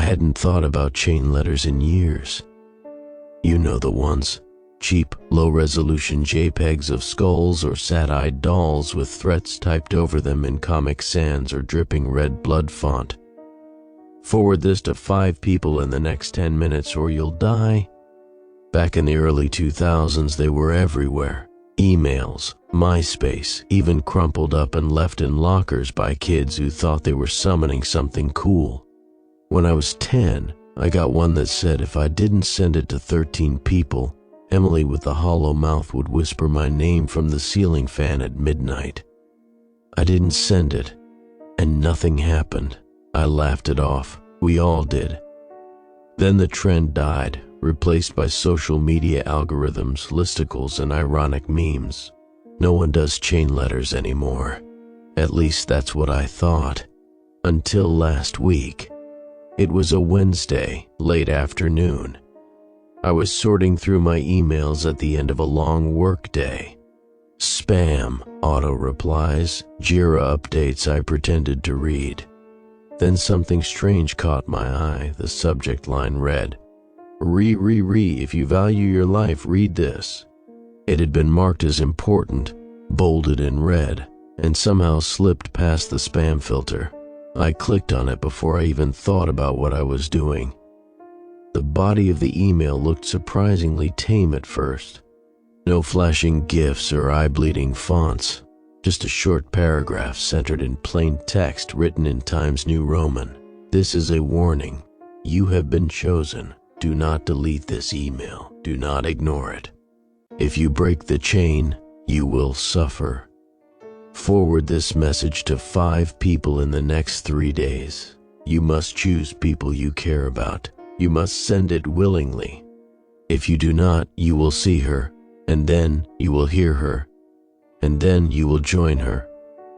hadn't thought about chain letters in years. You know the ones. Cheap, low-resolution JPEGs of skulls or sad-eyed dolls with threats typed over them in Comic Sans or dripping red blood font. Forward this to 5 people in the next 10 minutes or you'll die. Back in the early 2000s, they were everywhere. Emails, MySpace, even crumpled up and left in lockers by kids who thought they were summoning something cool. When I was 10, I got one that said if I didn't send it to 13 people, Emily with the hollow mouth would whisper my name from the ceiling fan at midnight. I didn't send it, and nothing happened. I laughed it off. We all did. Then the trend died, replaced by social media algorithms, listicles, and ironic memes. No one does chain letters anymore. At least that's what I thought. Until last week. It was a Wednesday, late afternoon. I was sorting through my emails at the end of a long work day. Spam, auto replies, Jira updates I pretended to read. Then something strange caught my eye. The subject line read, if you value your life, read this. It had been marked as important, bolded in red, and somehow slipped past the spam filter. I clicked on it before I even thought about what I was doing. The body of the email looked surprisingly tame at first. No flashing GIFs or eye-bleeding fonts, just a short paragraph centered in plain text written in Times New Roman. This is a warning. You have been chosen. Do not delete this email. Do not ignore it. If you break the chain, you will suffer. Forward this message to 5 people in the next 3 days. You must choose people you care about. You must send it willingly. If you do not, you will see her, and then you will hear her, and then you will join her.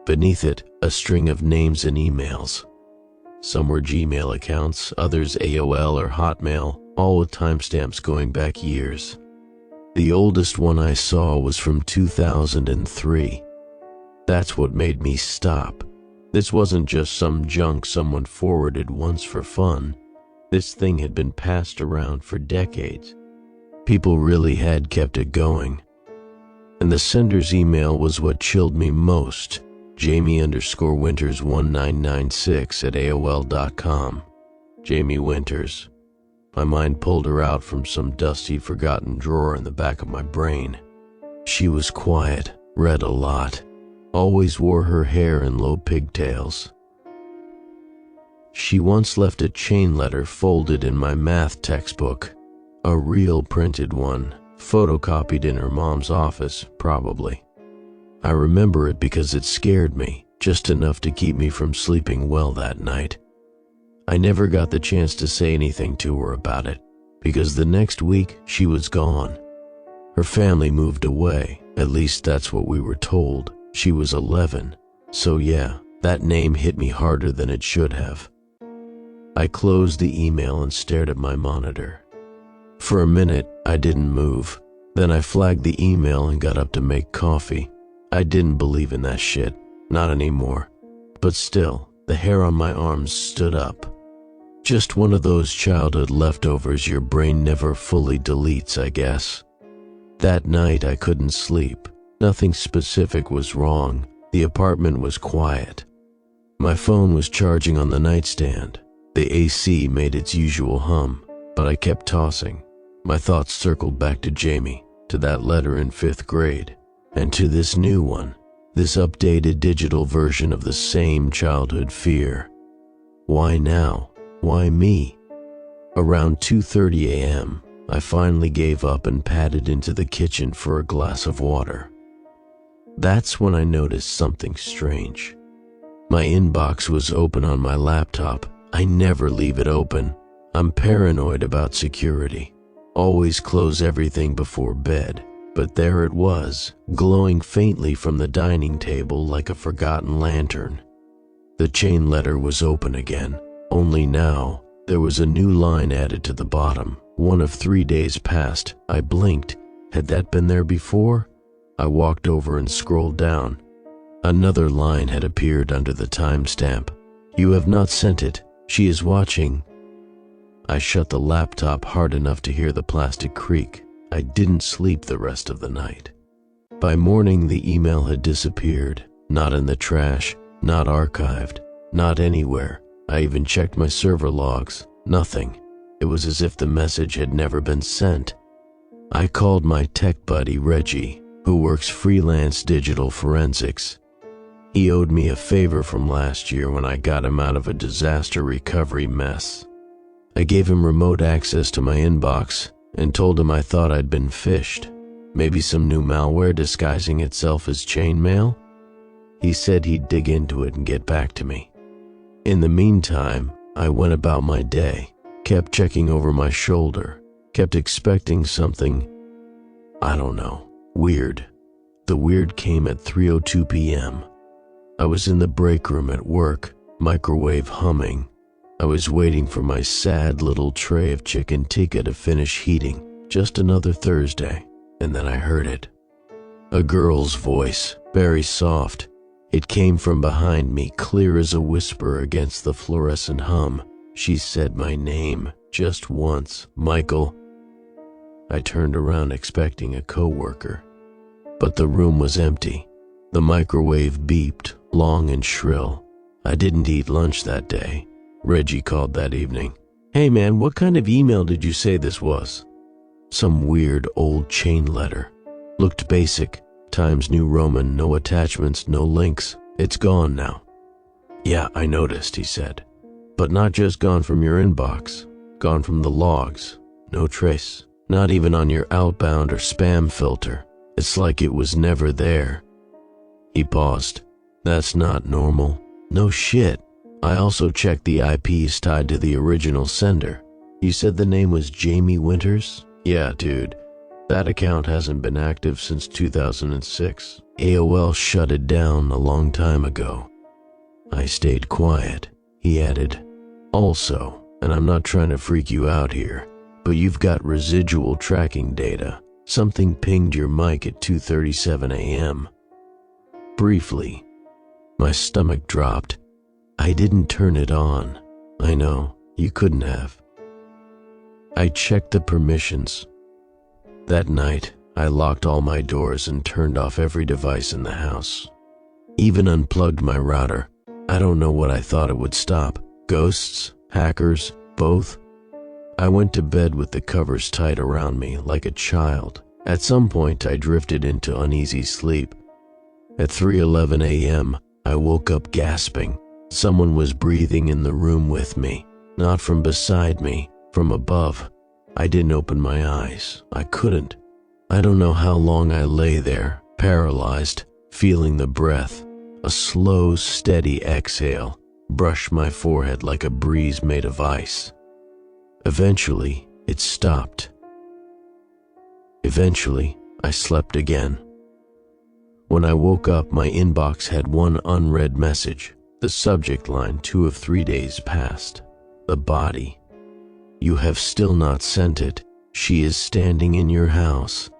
Beneath it, a string of names and emails. Some were Gmail accounts, others AOL or Hotmail, all with timestamps going back years. The oldest one I saw was from 2003. That's what made me stop. This wasn't just some junk someone forwarded once for fun. This thing had been passed around for decades. People really had kept it going. And the sender's email was what chilled me most. Jamie_Winters1996 @AOL.com. Jamie Winters. My mind pulled her out from some dusty, forgotten drawer in the back of my brain. She was quiet, read a lot, always wore her hair in low pigtails. She once left a chain letter folded in my math textbook, a real printed one, photocopied in her mom's office, probably. I remember it because it scared me, just enough to keep me from sleeping well that night. I never got the chance to say anything to her about it, because the next week she was gone. Her family moved away, at least that's what we were told. She was 11, so yeah, that name hit me harder than it should have. I closed the email and stared at my monitor. For a minute, I didn't move. Then I flagged the email and got up to make coffee. I didn't believe in that shit, not anymore. But still, the hair on my arms stood up. Just one of those childhood leftovers your brain never fully deletes, I guess. That night I couldn't sleep. Nothing specific was wrong. The apartment was quiet. My phone was charging on the nightstand. The AC made its usual hum, but I kept tossing. My thoughts circled back to Jamie, to that letter in 5th grade, and to this new one, this updated digital version of the same childhood fear. Why now? Why me? Around 2:30 a.m., I finally gave up and padded into the kitchen for a glass of water. That's when I noticed something strange. My inbox was open on my laptop. I never leave it open. I'm paranoid about security. Always close everything before bed. But there it was, glowing faintly from the dining table like a forgotten lantern. The chain letter was open again, only now there was a new line added to the bottom. 1 of 3 days passed. I blinked. Had that been there before? I walked over and scrolled down. Another line had appeared under the timestamp. You have not sent it. She is watching. I shut the laptop hard enough to hear the plastic creak. I didn't sleep the rest of the night. By morning, the email had disappeared. Not in the trash, not archived, not anywhere. I even checked my server logs. Nothing. It was as if the message had never been sent. I called my tech buddy Reggie, who works freelance digital forensics. He owed me a favor from last year when I got him out of a disaster recovery mess. I gave him remote access to my inbox and told him I thought I'd been phished. Maybe some new malware disguising itself as Chainmail? He said he'd dig into it and get back to me. In the meantime, I went about my day, kept checking over my shoulder, kept expecting something, I don't know, weird. The weird came at 3:02 p.m. I was in the break room at work, microwave humming. I was waiting for my sad little tray of chicken tikka to finish heating, just another Thursday, and then I heard it. A girl's voice, very soft. It came from behind me, clear as a whisper against the fluorescent hum. She said my name, just once, Michael. I turned around expecting a coworker, but the room was empty. The microwave beeped, long and shrill. I didn't eat lunch that day. Reggie called that evening. Hey man, what kind of email did you say this was? Some weird old chain letter. Looked basic. Times New Roman, no attachments, no links. It's gone now. Yeah, I noticed, he said. But not just gone from your inbox. Gone from the logs. No trace. Not even on your outbound or spam filter. It's like it was never there. He paused. That's not normal. No shit. I also checked the IPs tied to the original sender. You said the name was Jamie Winters? Yeah, dude. That account hasn't been active since 2006. AOL shut it down a long time ago. I stayed quiet. He added, also, and I'm not trying to freak you out here, but you've got residual tracking data. Something pinged your mic at 2:37 a.m. Briefly, my stomach dropped. I didn't turn it on. I know, you couldn't have. I checked the permissions. That night, I locked all my doors and turned off every device in the house. Even unplugged my router. I don't know what I thought it would stop. Ghosts? Hackers? Both? I went to bed with the covers tight around me like a child. At some point, I drifted into uneasy sleep. At 3:11 a.m., I woke up gasping. Someone was breathing in the room with me, not from beside me, from above. I didn't open my eyes. I couldn't. I don't know how long I lay there, paralyzed, feeling the breath. A slow, steady exhale brushed my forehead like a breeze made of ice. Eventually, it stopped. Eventually, I slept again. When I woke up, my inbox had one unread message. The subject line, 2 of 3 days past. The body. You have still not sent it. She is standing in your house.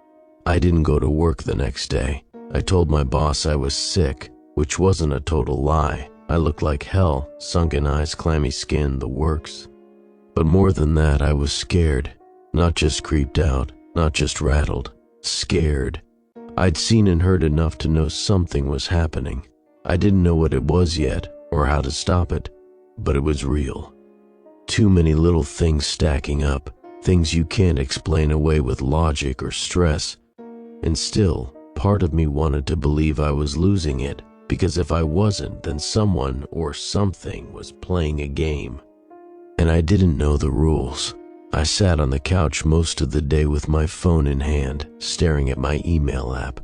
I didn't go to work the next day. I told my boss I was sick, which wasn't a total lie. I looked like hell, sunken eyes, clammy skin, the works. But more than that, I was scared. Not just creeped out, not just rattled. Scared. I'd seen and heard enough to know something was happening. I didn't know what it was yet, or how to stop it, but it was real. Too many little things stacking up, things you can't explain away with logic or stress. And still, part of me wanted to believe I was losing it, because if I wasn't, then someone or something was playing a game. And I didn't know the rules. I sat on the couch most of the day with my phone in hand, staring at my email app.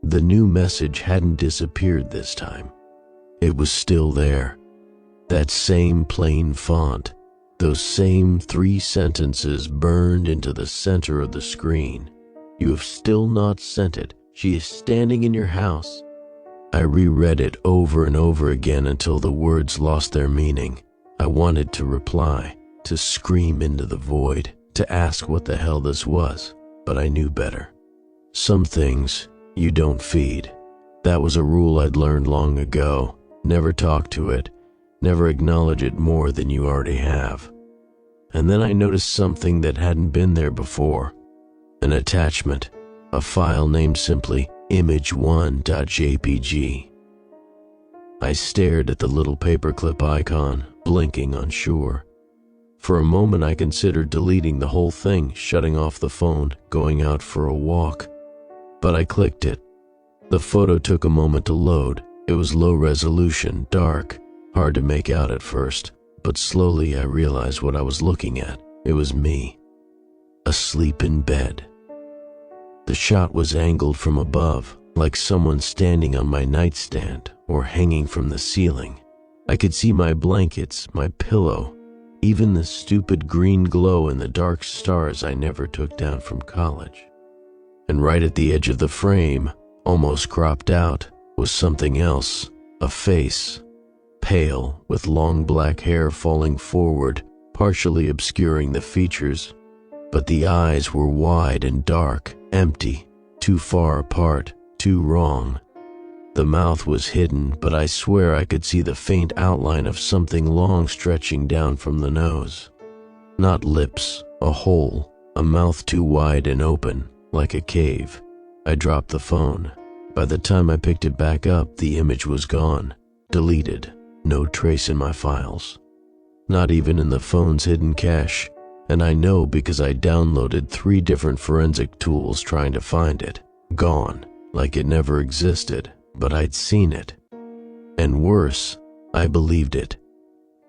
The new message hadn't disappeared this time. It was still there. That same plain font, those same 3 sentences burned into the center of the screen. You have still not sent it. She is standing in your house. I reread it over and over again until the words lost their meaning. I wanted to reply, to scream into the void, to ask what the hell this was, but I knew better. Some things you don't feed. That was a rule I'd learned long ago. Never talk to it. Never acknowledge it more than you already have. and then I noticed something that hadn't been there before. An attachment, a file named simply image1.jpg. I stared at the little paperclip icon, blinking unsure. For a moment I considered deleting the whole thing, shutting off the phone, going out for a walk. But I clicked it. The photo took a moment to load. It was low resolution, dark, hard to make out at first, but slowly I realized what I was looking at. It was me, asleep in bed. The shot was angled from above, like someone standing on my nightstand or hanging from the ceiling. I could see my blankets, my pillow, even the stupid green glow in the dark stars I never took down from college. And right at the edge of the frame, almost cropped out, was something else, a face, pale, with long black hair falling forward, partially obscuring the features. But the eyes were wide and dark, empty, too far apart, too wrong. The mouth was hidden, but I swear I could see the faint outline of something long stretching down from the nose. Not lips, a hole, a mouth too wide and open, like a cave. I dropped the phone. By the time I picked it back up, the image was gone, deleted, no trace in my files. Not even in the phone's hidden cache, and I know because I downloaded 3 different forensic tools trying to find it. Gone, like it never existed. But I'd seen it. And worse, I believed it.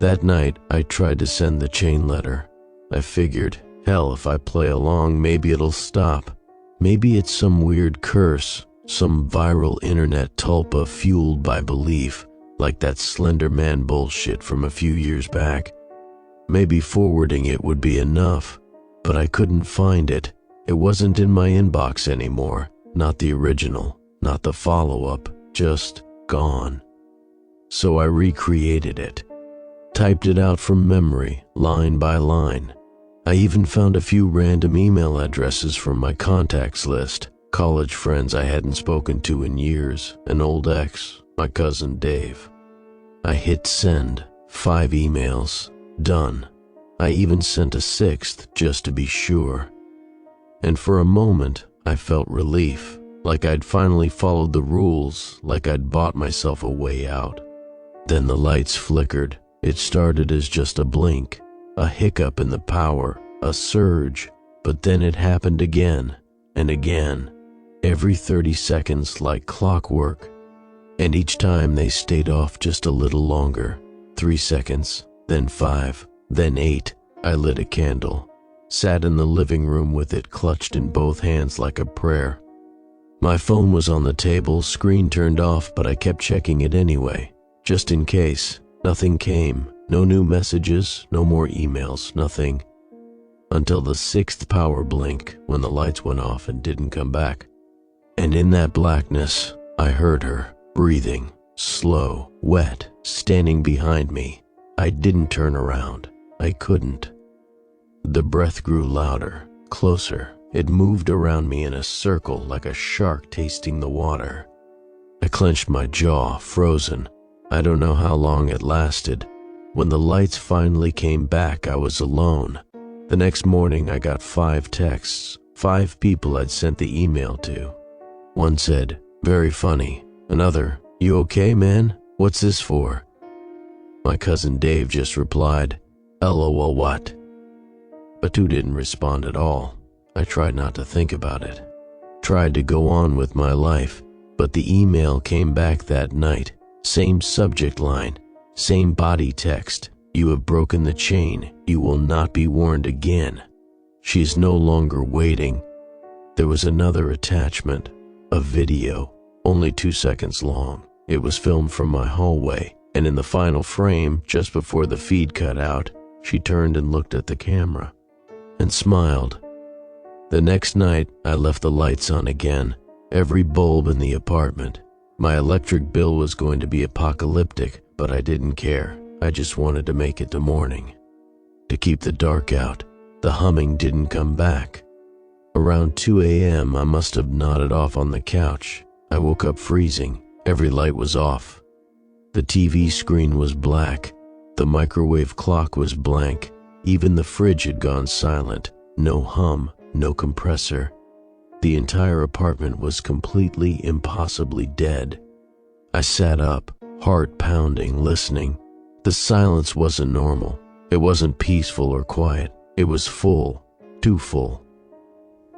That night, I tried to send the chain letter. I figured, hell, if I play along, maybe it'll stop. Maybe it's some weird curse, some viral internet tulpa fueled by belief, like that Slender Man bullshit from a few years back. Maybe forwarding it would be enough, but I couldn't find it. It wasn't in my inbox anymore, not the original, not the follow-up. Just gone. So I recreated it, typed it out from memory, line by line. I even found a few random email addresses from my contacts list, college friends I hadn't spoken to in years, an old ex, my cousin Dave. I hit send, 5 emails, done. I even sent a 6th just to be sure. And for a moment, I felt relief. Like I'd finally followed the rules, like I'd bought myself a way out. Then the lights flickered. It started as just a blink, a hiccup in the power, a surge, but then it happened again and again, every 30 seconds like clockwork. And each time they stayed off just a little longer, 3 seconds, then 5, then 8. I lit a candle, sat in the living room with it clutched in both hands like a prayer. My phone was on the table, screen turned off, but I kept checking it anyway, just in case. Nothing came, no new messages, no more emails, nothing. Until the 6th power blink, when the lights went off and didn't come back. And in that blackness, I heard her, breathing, slow, wet, standing behind me. I didn't turn around. I couldn't. The breath grew louder, closer. It moved around me in a circle like a shark tasting the water. I clenched my jaw, frozen. I don't know how long it lasted. When the lights finally came back, I was alone. The next morning, I got 5 texts, 5 people I'd sent the email to. One said, "Very funny." Another, "You okay, man? What's this for?" My cousin Dave just replied, "LOL what?" But 2 didn't respond at all. I tried not to think about it. Tried to go on with my life, but the email came back that night. Same subject line, same body text. "You have broken the chain. You will not be warned again. She is no longer waiting." There was another attachment, a video, only 2 seconds long. It was filmed from my hallway, and in the final frame, just before the feed cut out, she turned and looked at the camera and smiled. The next night, I left the lights on again, every bulb in the apartment. My electric bill was going to be apocalyptic, but I didn't care. I just wanted to make it to morning. To keep the dark out, the humming didn't come back. Around 2 a.m., I must have nodded off on the couch. I woke up freezing. Every light was off. The TV screen was black. The microwave clock was blank. Even the fridge had gone silent. No hum, no compressor. The entire apartment was completely, impossibly dead. I sat up, heart pounding, listening. The silence wasn't normal. It wasn't peaceful or quiet. It was full, too full.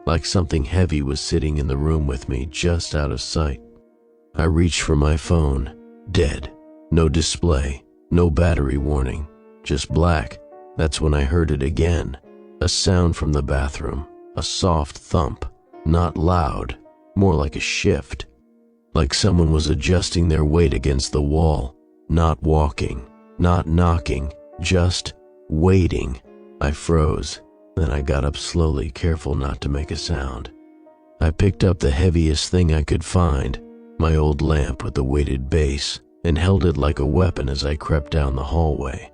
Like something heavy was sitting in the room with me, just out of sight. I reached for my phone. Dead. No display. No battery warning. Just black. That's when I heard it again. A sound from the bathroom. A soft thump. Not loud. More like a shift. Like someone was adjusting their weight against the wall. Not walking. Not knocking. Just waiting. I froze. Then I got up slowly, careful not to make a sound. I picked up the heaviest thing I could find, my old lamp with the weighted base, and held it like a weapon as I crept down the hallway.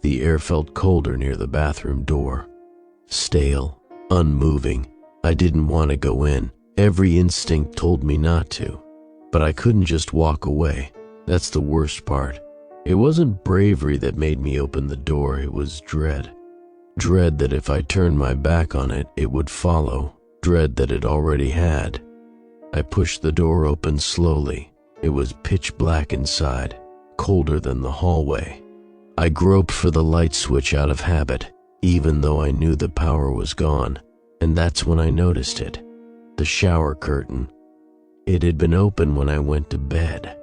The air felt colder near the bathroom door. Stale, unmoving. I didn't want to go in. Every instinct told me not to. But I couldn't just walk away. That's the worst part. It wasn't bravery that made me open the door, it was dread. Dread that if I turned my back on it, it would follow. Dread that it already had. I pushed the door open slowly. It was pitch black inside, colder than the hallway. I groped for the light switch out of habit, even though I knew the power was gone, and that's when I noticed it. The shower curtain. It had been open when I went to bed.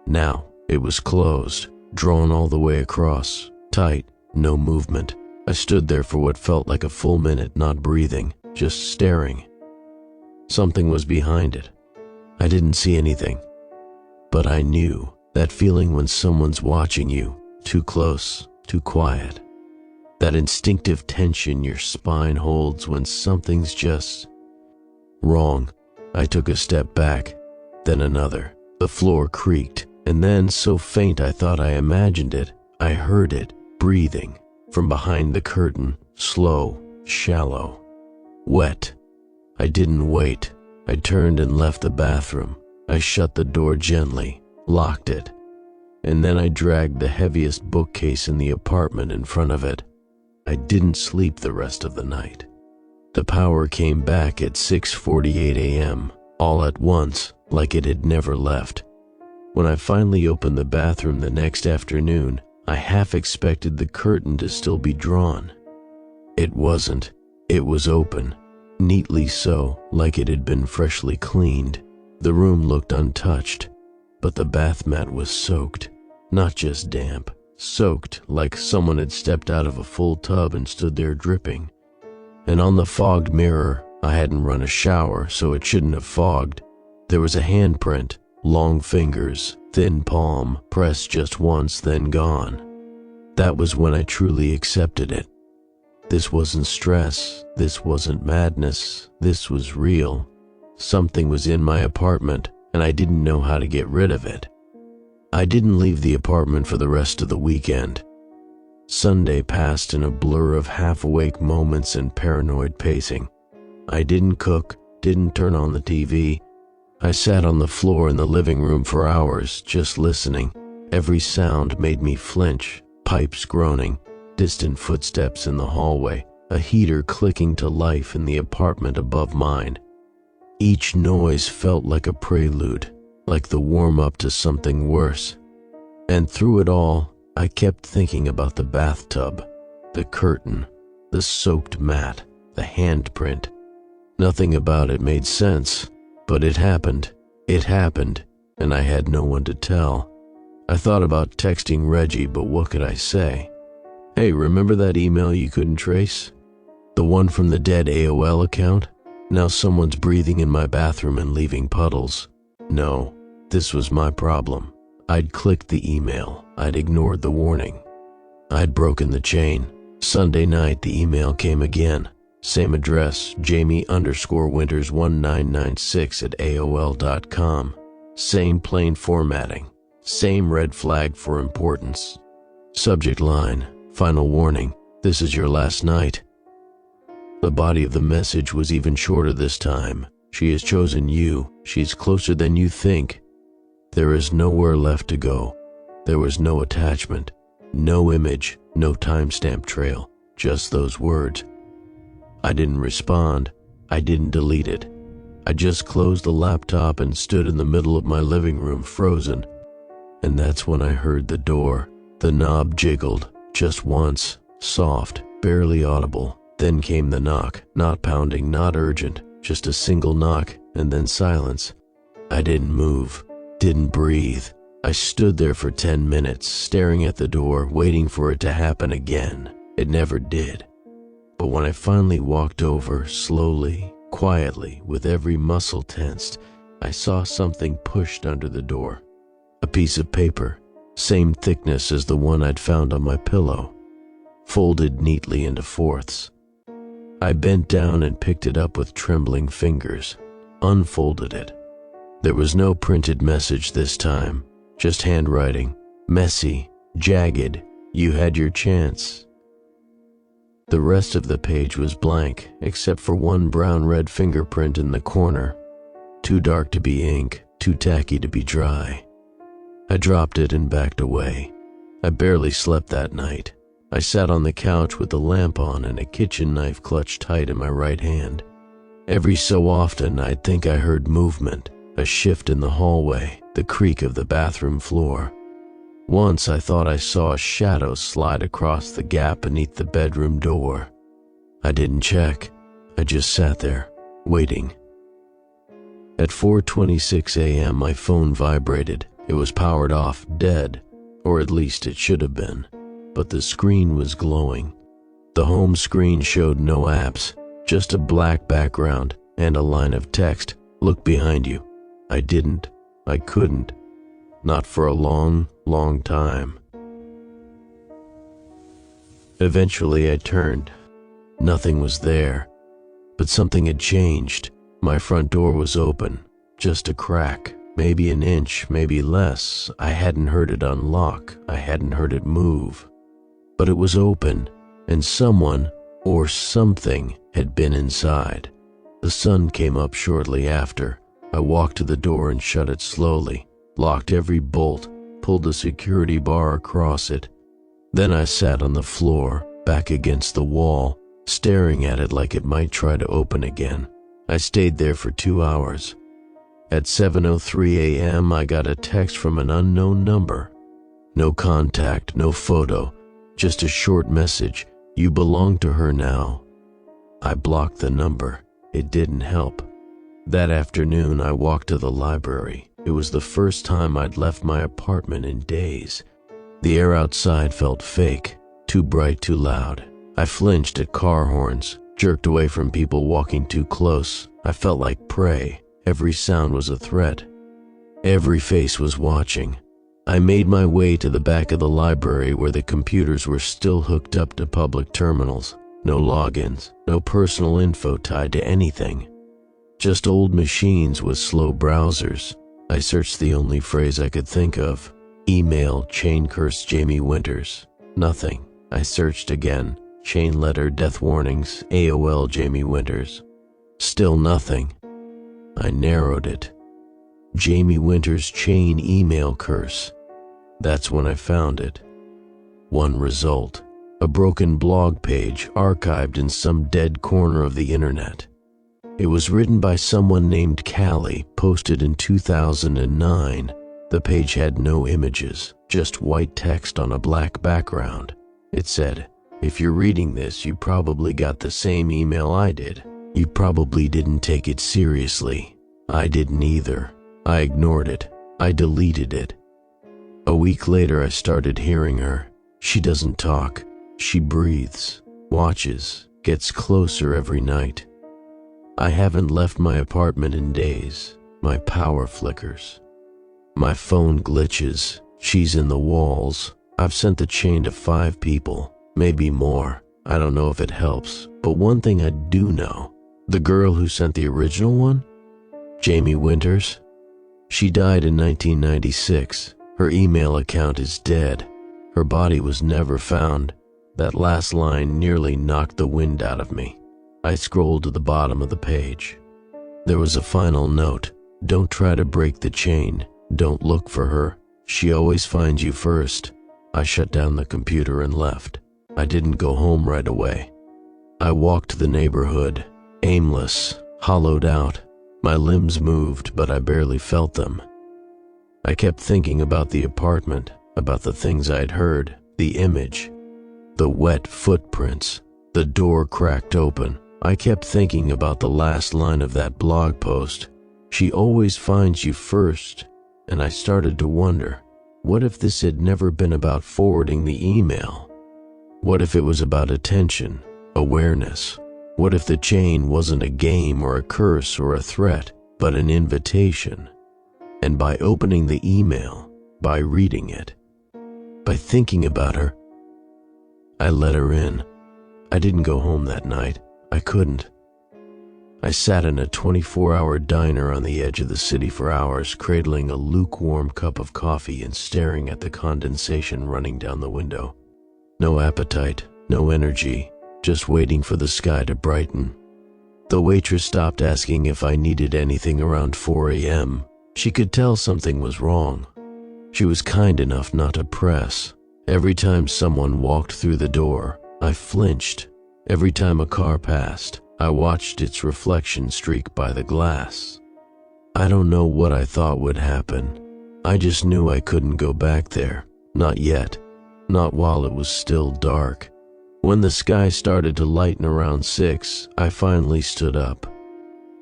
Now, it was closed, drawn all the way across, tight, no movement. I stood there for what felt like a full minute, not breathing, just staring. Something was behind it. I didn't see anything. But I knew that feeling when someone's watching you, too close, too quiet. That instinctive tension your spine holds when something's just wrong. I took a step back, then another. The floor creaked, and then, so faint I thought I imagined it, I heard it, breathing. From behind the curtain, slow, shallow, wet. I didn't wait. I turned and left the bathroom. I shut the door gently, locked it, and then I dragged the heaviest bookcase in the apartment in front of it. I didn't sleep the rest of the night. The power came back at 6:48 a.m., all at once, like it had never left. When I finally opened the bathroom the next afternoon, I half expected the curtain to still be drawn. It wasn't. It was open, neatly so, like it had been freshly cleaned. The room looked untouched, but the bath mat was soaked, not just damp, soaked like someone had stepped out of a full tub and stood there dripping. And on the fogged mirror, I hadn't run a shower, so it shouldn't have fogged. There was a handprint, long fingers, thin palm, pressed just once, then gone. That was when I truly accepted it. This wasn't stress, this wasn't madness, this was real. Something was in my apartment, and I didn't know how to get rid of it. I didn't leave the apartment for the rest of the weekend. Sunday passed in a blur of half-awake moments and paranoid pacing. I didn't cook, didn't turn on the TV. I sat on the floor in the living room for hours, just listening. Every sound made me flinch, pipes groaning, distant footsteps in the hallway, a heater clicking to life in the apartment above mine. Each noise felt like a prelude, like the warm-up to something worse. And through it all, I kept thinking about the bathtub, the curtain, the soaked mat, the handprint. Nothing about it made sense, but it happened, and I had no one to tell. I thought about texting Reggie, but what could I say? Hey, remember that email you couldn't trace? The one from the dead AOL account? Now someone's breathing in my bathroom and leaving puddles. No, this was my problem. I'd clicked the email. I'd ignored the warning. I'd broken the chain. Sunday night, the email came again. Same address, Jamie_Winters1996 @AOL.com. Same plain formatting. Same red flag for importance. Subject line, final warning, this is your last night. The body of the message was even shorter this time. She has chosen you. She's closer than you think. There is nowhere left to go. There was no attachment, no image, no timestamp trail, just those words. I didn't respond. I didn't delete it. I just closed the laptop and stood in the middle of my living room, frozen. And that's when I heard the door. The knob jiggled, just once, soft, barely audible. Then came the knock, not pounding, not urgent, just a single knock, and then silence. I didn't move, didn't breathe. I stood there for 10 minutes, staring at the door, waiting for it to happen again. It never did. But when I finally walked over, slowly, quietly, with every muscle tensed, I saw something pushed under the door. A piece of paper, same thickness as the one I'd found on my pillow, folded neatly into fourths. I bent down and picked it up with trembling fingers, unfolded it. There was no printed message this time, just handwriting, messy, jagged. You had your chance. The rest of the page was blank, except for one brown-red fingerprint in the corner. Too dark to be ink, too tacky to be dry. I dropped it and backed away. I barely slept that night. I sat on the couch with the lamp on and a kitchen knife clutched tight in my right hand. Every so often, I'd think I heard movement, a shift in the hallway, the creak of the bathroom floor. Once I thought I saw a shadow slide across the gap beneath the bedroom door. I didn't check. I just sat there, waiting. At 4:26 a.m., my phone vibrated. It was powered off, dead, or at least it should have been. But the screen was glowing. The home screen showed no apps, just a black background and a line of text. Look behind you. I didn't. I couldn't. Not for a long, long time. Eventually I turned. Nothing was there. But something had changed. My front door was open. Just a crack. Maybe an inch, maybe less. I hadn't heard it unlock. I hadn't heard it move. But it was open, and someone, or something, had been inside. The sun came up shortly after. I walked to the door and shut it slowly, locked every bolt, pulled the security bar across it. Then I sat on the floor, back against the wall, staring at it like it might try to open again. I stayed there for 2 hours. At 7:03 a.m., I got a text from an unknown number. No contact, no photo, just a short message. You belong to her now. I blocked the number. It didn't help. That afternoon, I walked to the library. It was the first time I'd left my apartment in days. The air outside felt fake, too bright, too loud. I flinched at car horns, jerked away from people walking too close. I felt like prey. Every sound was a threat. Every face was watching. I made my way to the back of the library where the computers were still hooked up to public terminals. No logins, no personal info tied to anything. Just old machines with slow browsers. I searched the only phrase I could think of. Email, chain curse Jamie Winters. Nothing. I searched again. Chain letter, death warnings, AOL Jamie Winters. Still nothing. I narrowed it. Jamie Winters chain email curse. That's when I found it. One result. A broken blog page archived in some dead corner of the internet. It was written by someone named Callie, posted in 2009. The page had no images, just white text on a black background. It said, "If you're reading this, you probably got the same email I did. You probably didn't take it seriously. I didn't either. I ignored it. I deleted it." A week later, I started hearing her. She doesn't talk. She breathes, watches, gets closer every night. I haven't left my apartment in days. My power flickers. My phone glitches. She's in the walls. I've sent the chain to 5 people, maybe more. I don't know if it helps, but one thing I do know. The girl who sent the original one? Jamie Winters? She died in 1996. Her email account is dead. Her body was never found. That last line nearly knocked the wind out of me. I scrolled to the bottom of the page. There was a final note. Don't try to break the chain. Don't look for her. She always finds you first. I shut down the computer and left. I didn't go home right away. I walked the neighborhood, aimless, hollowed out. My limbs moved, but I barely felt them. I kept thinking about the apartment, about the things I'd heard, the image, the wet footprints, the door cracked open. I kept thinking about the last line of that blog post. She always finds you first, and I started to wonder, what if this had never been about forwarding the email? What if it was about attention, awareness? What if the chain wasn't a game or a curse or a threat, but an invitation? And by opening the email, by reading it, by thinking about her, I let her in. I didn't go home that night. I couldn't. I sat in a 24-hour diner on the edge of the city for hours, cradling a lukewarm cup of coffee and staring at the condensation running down the window. No appetite, no energy, just waiting for the sky to brighten. The waitress stopped asking if I needed anything around 4 a.m. She could tell something was wrong. She was kind enough not to press. Every time someone walked through the door, I flinched. Every time a car passed, I watched its reflection streak by the glass. I don't know what I thought would happen. I just knew I couldn't go back there. Not yet. Not while it was still dark. When the sky started to lighten around 6, I finally stood up.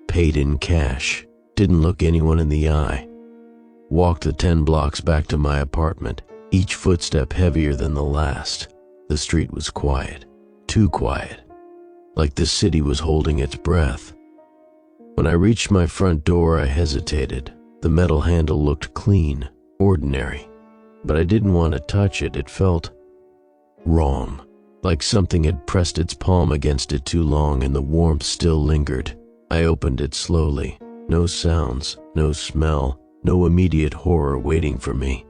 Paid in cash. Didn't look anyone in the eye. Walked the 10 blocks back to my apartment, each footstep heavier than the last. The street was quiet. Too quiet. Like the city was holding its breath. When I reached my front door, I hesitated. The metal handle looked clean, ordinary. But I didn't want to touch it. It felt wrong. Like something had pressed its palm against it too long and the warmth still lingered. I opened it slowly. No sounds, no smell, no immediate horror waiting for me.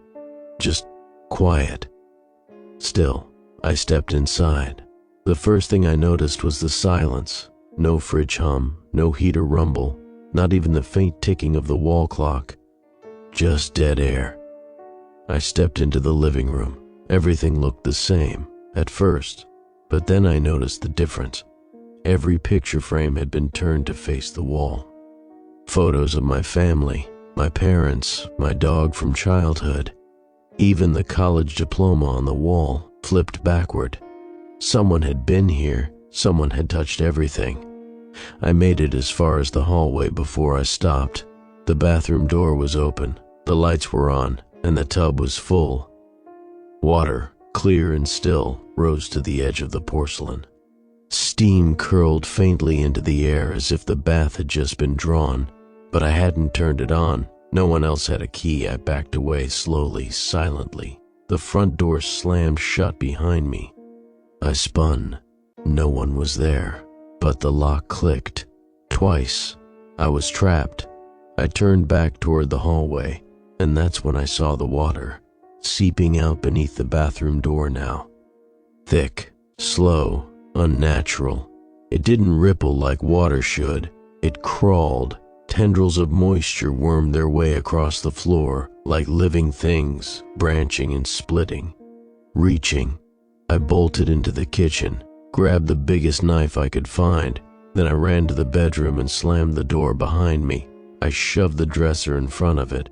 Just quiet. Still, I stepped inside. The first thing I noticed was the silence. No fridge hum, no heater rumble, not even the faint ticking of the wall clock. Just dead air. I stepped into the living room. Everything looked the same, at first, but then I noticed the difference. Every picture frame had been turned to face the wall. Photos of my family, my parents, my dog from childhood. Even the college diploma on the wall, flipped backward. Someone had been here, someone had touched everything. I made it as far as the hallway before I stopped. The bathroom door was open, the lights were on, and the tub was full. Water, clear and still, rose to the edge of the porcelain. Steam curled faintly into the air as if the bath had just been drawn, but I hadn't turned it on. No one else had a key. I backed away slowly, silently. The front door slammed shut behind me. I spun. No one was there, but the lock clicked. Twice. I was trapped. I turned back toward the hallway, and that's when I saw the water, seeping out beneath the bathroom door now. Thick, slow, unnatural. It didn't ripple like water should. It crawled. Tendrils of moisture wormed their way across the floor, like living things, branching and splitting. Reaching. I bolted into the kitchen, grabbed the biggest knife I could find. Then I ran to the bedroom and slammed the door behind me. I shoved the dresser in front of it,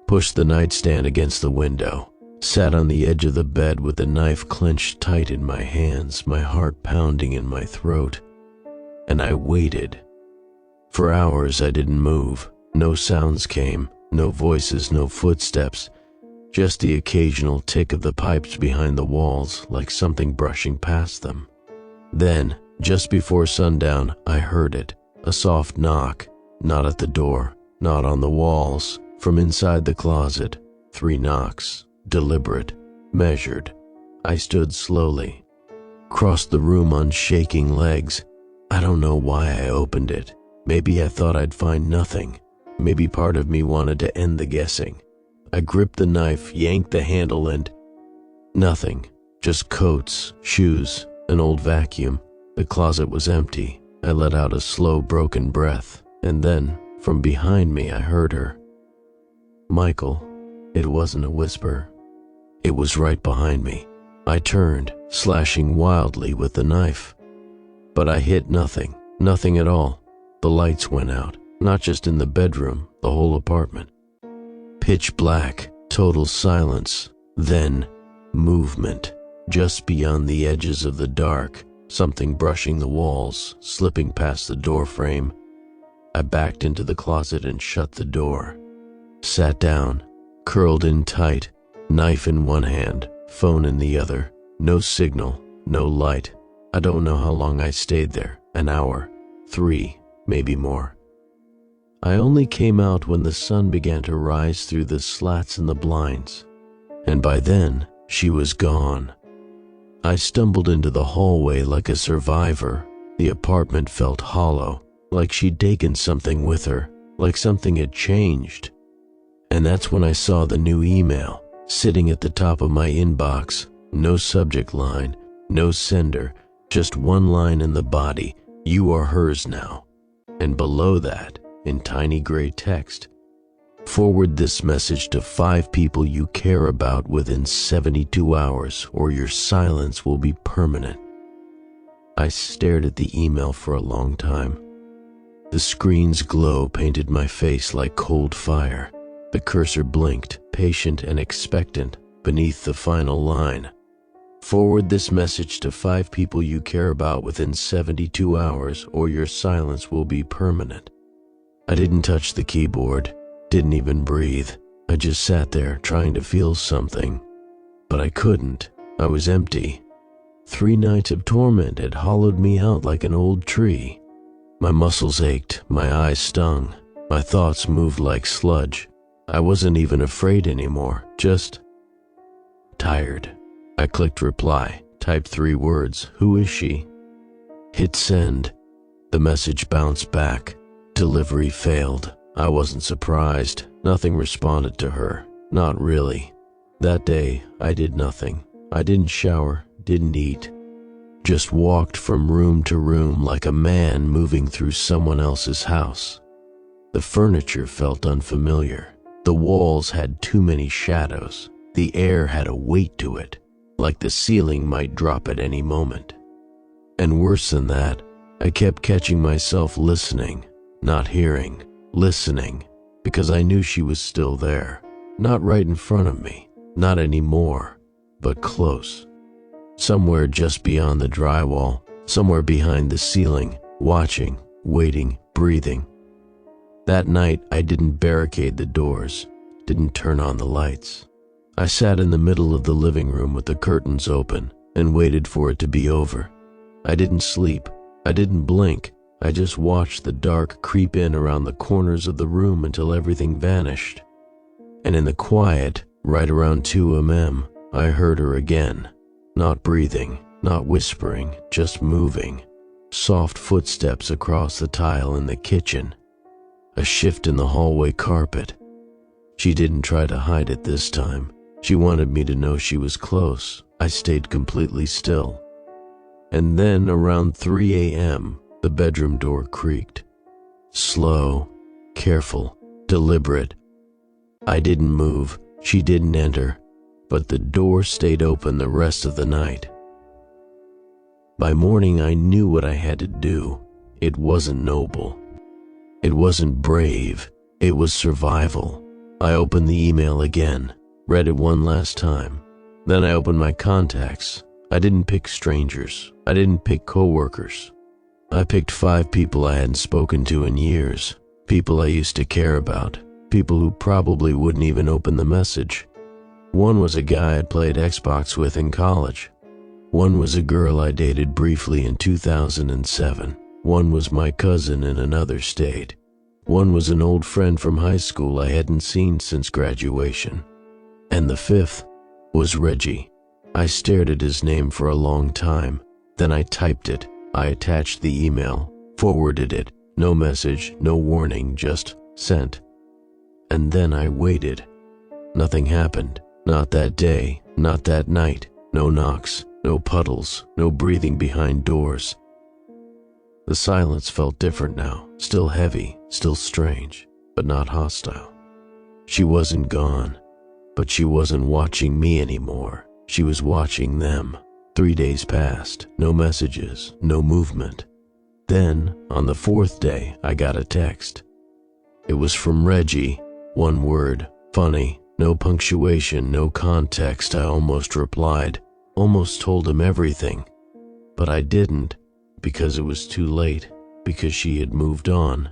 pushed the nightstand against the window, sat on the edge of the bed with the knife clenched tight in my hands, my heart pounding in my throat. And I waited. For hours I didn't move. No sounds came, no voices, no footsteps, just the occasional tick of the pipes behind the walls, like something brushing past them. Then, just before sundown, I heard it, a soft knock, not at the door, not on the walls, from inside the closet. 3 knocks, deliberate, measured. I stood slowly, crossed the room on shaking legs. I don't know why I opened it. Maybe I thought I'd find nothing. Maybe part of me wanted to end the guessing. I gripped the knife, yanked the handle, and nothing. Just coats, shoes, an old vacuum. The closet was empty. I let out a slow, broken breath, and then, from behind me, I heard her. "Michael." It wasn't a whisper. It was right behind me. I turned, slashing wildly with the knife. But I hit nothing, nothing at all. The lights went out, not just in the bedroom, the whole apartment. Pitch black, total silence, then movement. Just beyond the edges of the dark, something brushing the walls, slipping past the door frame. I backed into the closet and shut the door. Sat down, curled in tight, knife in one hand, phone in the other. No signal, no light. I don't know how long I stayed there, an hour, 3, maybe more. I only came out when the sun began to rise through the slats in the blinds, and by then, she was gone. I stumbled into the hallway like a survivor. The apartment felt hollow, like she'd taken something with her, like something had changed. And that's when I saw the new email, sitting at the top of my inbox. No subject line, no sender, just one line in the body, "You are hers now." And below that, in tiny gray text, "Forward this message to 5 people you care about within 72 hours, or your silence will be permanent." I stared at the email for a long time. The screen's glow painted my face like cold fire. The cursor blinked, patient and expectant, beneath the final line. "Forward this message to 5 people you care about within 72 hours, or your silence will be permanent." I didn't touch the keyboard, didn't even breathe. I just sat there trying to feel something. But I couldn't. I was empty. 3 nights of torment had hollowed me out like an old tree. My muscles ached, my eyes stung, my thoughts moved like sludge. I wasn't even afraid anymore, just tired. I clicked reply, typed 3 words, "Who is she?" Hit send. The message bounced back. Delivery failed. I wasn't surprised. Nothing responded to her. Not really. That day, I did nothing. I didn't shower, didn't eat. Just walked from room to room like a man moving through someone else's house. The furniture felt unfamiliar. The walls had too many shadows. The air had a weight to it, like the ceiling might drop at any moment. And worse than that, I kept catching myself listening, not hearing, listening, because I knew she was still there. Not right in front of me, not anymore, but close. Somewhere just beyond the drywall, somewhere behind the ceiling, watching, waiting, breathing. That night, I didn't barricade the doors, didn't turn on the lights. I sat in the middle of the living room with the curtains open and waited for it to be over. I didn't sleep. I didn't blink. I just watched the dark creep in around the corners of the room until everything vanished. And in the quiet, right around 2 a.m., I heard her again. Not breathing, not whispering, just moving. Soft footsteps across the tile in the kitchen. A shift in the hallway carpet. She didn't try to hide it this time. She wanted me to know she was close. I stayed completely still. And then around 3 a.m., the bedroom door creaked. Slow, careful, deliberate. I didn't move. She didn't enter. But the door stayed open the rest of the night. By morning, I knew what I had to do. It wasn't noble. It wasn't brave. It was survival. I opened the email again, read it one last time. Then I opened my contacts. I didn't pick strangers. I didn't pick coworkers. I picked 5 people I hadn't spoken to in years, people I used to care about, people who probably wouldn't even open the message. One was a guy I'd played Xbox with in college. One was a girl I dated briefly in 2007. One was my cousin in another state. One was an old friend from high school I hadn't seen since graduation. And the 5th was Reggie. I stared at his name for a long time. Then I typed it. I attached the email, forwarded it. No message, no warning, just sent. And then I waited. Nothing happened. Not that day, not that night. No knocks, no puddles, no breathing behind doors. The silence felt different now, still heavy, still strange, but not hostile. She wasn't gone, but she wasn't watching me anymore. She was watching them. 3 days passed, no messages, no movement. Then, on the 4th day, I got a text. It was from Reggie, one word, funny, no punctuation, no context. I almost replied, almost told him everything. But I didn't, because it was too late, because she had moved on,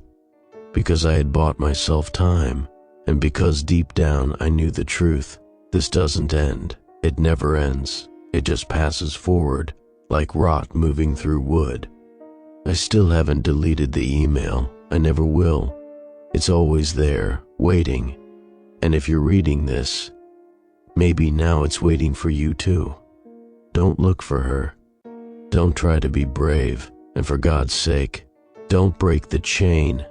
because I had bought myself time, and because deep down I knew the truth. This doesn't end. It never ends. It just passes forward, like rot moving through wood. I still haven't deleted the email. I never will. It's always there, waiting. And if you're reading this, maybe now it's waiting for you too. Don't look for her. Don't try to be brave. And for God's sake, don't break the chain.